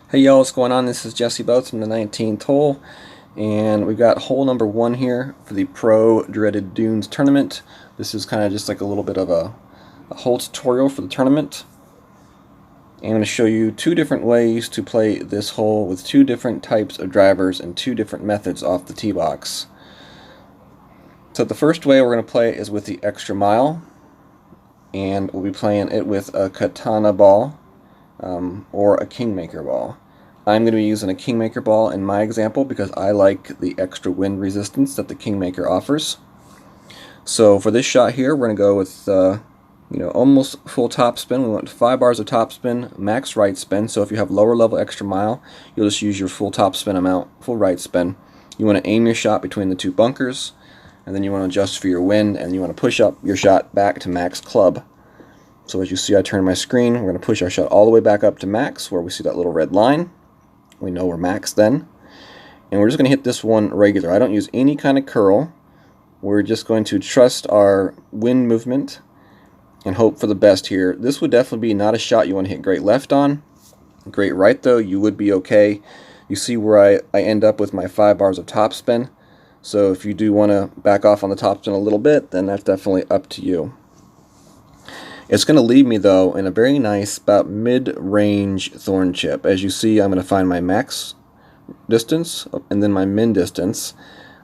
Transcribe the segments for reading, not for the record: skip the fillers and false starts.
Hey y'all, what's going on? This is Jesse Boats from the 19th hole, and we've got hole number 1 here for the Pro Dreaded Dunes tournament. This is kind of just like a little bit of a hole tutorial for the tournament. And I'm going to show you 2 different ways to play this hole with 2 different types of drivers and 2 different methods off the tee box. So the first way we're going to play is with the extra mile, and we'll be playing it with a katana ball. Or a kingmaker ball. I'm going to be using a kingmaker ball in my example because I like the extra wind resistance that the kingmaker offers. So for this shot here, we're going to go with almost full top spin. We want 5 bars of top spin, max right spin. So if you have lower level extra mile, you'll just use your full top spin amount, full right spin. You want to aim your shot between the 2 bunkers, and then you want to adjust for your wind, and you want to push up your shot back to max club. So as you see, I turn my screen. We're going to push our shot all the way back up to max, where we see that little red line. We know we're max then. And we're just going to hit this one regular. I don't use any kind of curl. We're just going to trust our wind movement and hope for the best here. This would definitely be not a shot you want to hit great left on. Great right, though, you would be okay. You see where I end up with my 5 bars of topspin. So if you do want to back off on the topspin a little bit, then that's definitely up to you. It's going to leave me, though, in a very nice, about mid-range thorn chip. As you see, I'm going to find my max distance and then my min distance.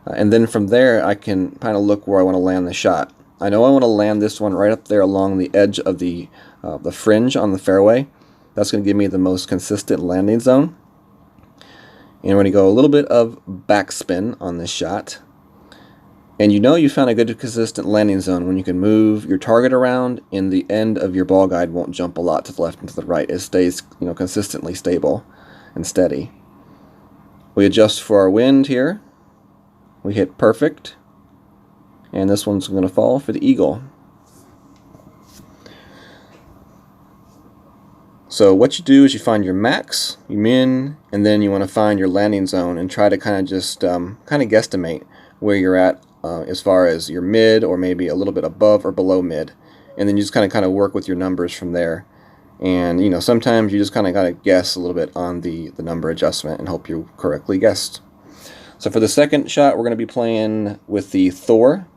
And then from there, I can kind of look where I want to land the shot. I know I want to land this one right up there along the edge of the fringe on the fairway. That's going to give me the most consistent landing zone. And we're going to go a little bit of backspin on this shot. And you know you found a good consistent landing zone when you can move your target around and the end of your ball guide won't jump a lot to the left and to the right. It stays consistently stable and steady. We adjust for our wind here. We hit perfect. And this one's going to fall for the eagle. So what you do is you find your max, your min, and then you want to find your landing zone and try to kind of just guesstimate where you're at as far as your mid, or maybe a little bit above or below mid, and then you just kind of work with your numbers from there. And sometimes you just kind of got to guess a little bit on the number adjustment and hope you correctly guessed. So for the second shot, we're going to be playing with the Thor.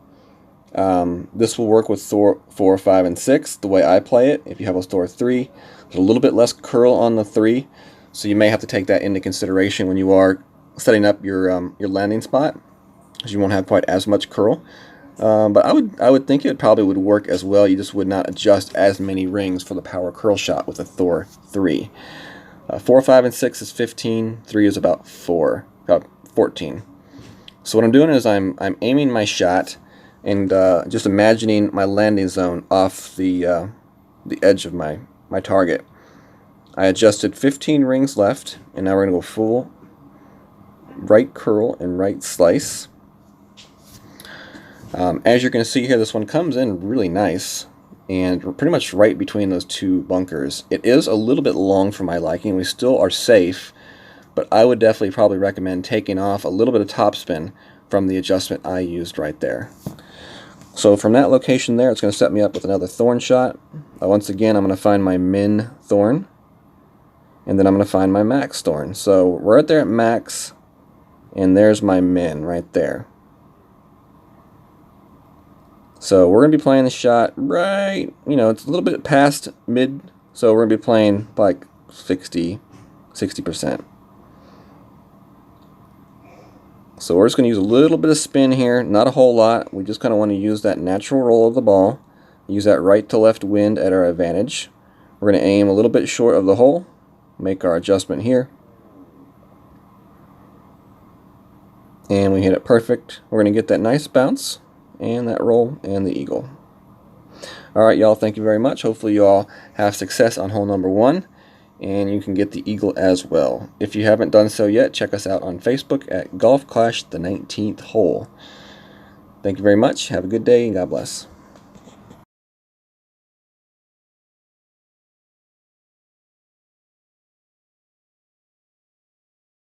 This will work with Thor 4, 5, and 6 the way I play it. If you have a Thor 3, there's a little bit less curl on the 3, so you may have to take that into consideration when you are setting up your landing spot, because you won't have quite as much curl. But I would think it probably would work as well. You just would not adjust as many rings for the power curl shot with a Thor 3. 4, 5, and 6 is 15. 3 is about 14. So what I'm doing is I'm aiming my shot and just imagining my landing zone off the edge of my target. I adjusted 15 rings left, and now we're going to go full right curl and right slice. As you're going to see here, this one comes in really nice, and we're pretty much right between those 2 bunkers. It is a little bit long for my liking. We still are safe, but I would definitely probably recommend taking off a little bit of topspin from the adjustment I used right there. So from that location there, it's going to set me up with another thorn shot. Once again, I'm going to find my min thorn, and then I'm going to find my max thorn. So we're right there at max, and there's my min right there. So we're going to be playing the shot right, it's a little bit past mid, so we're going to be playing like 60%. So we're just going to use a little bit of spin here, not a whole lot. We just kind of want to use that natural roll of the ball, use that right to left wind at our advantage. We're going to aim a little bit short of the hole, make our adjustment here, and we hit it perfect. We're going to get that nice bounce and that roll and the eagle. Alright y'all, thank you very much. Hopefully you all have success on hole number 1, and you can get the eagle as well. If you haven't done so yet, check us out on Facebook at Golf Clash the 19th hole. Thank you very much. Have a good day, and God bless.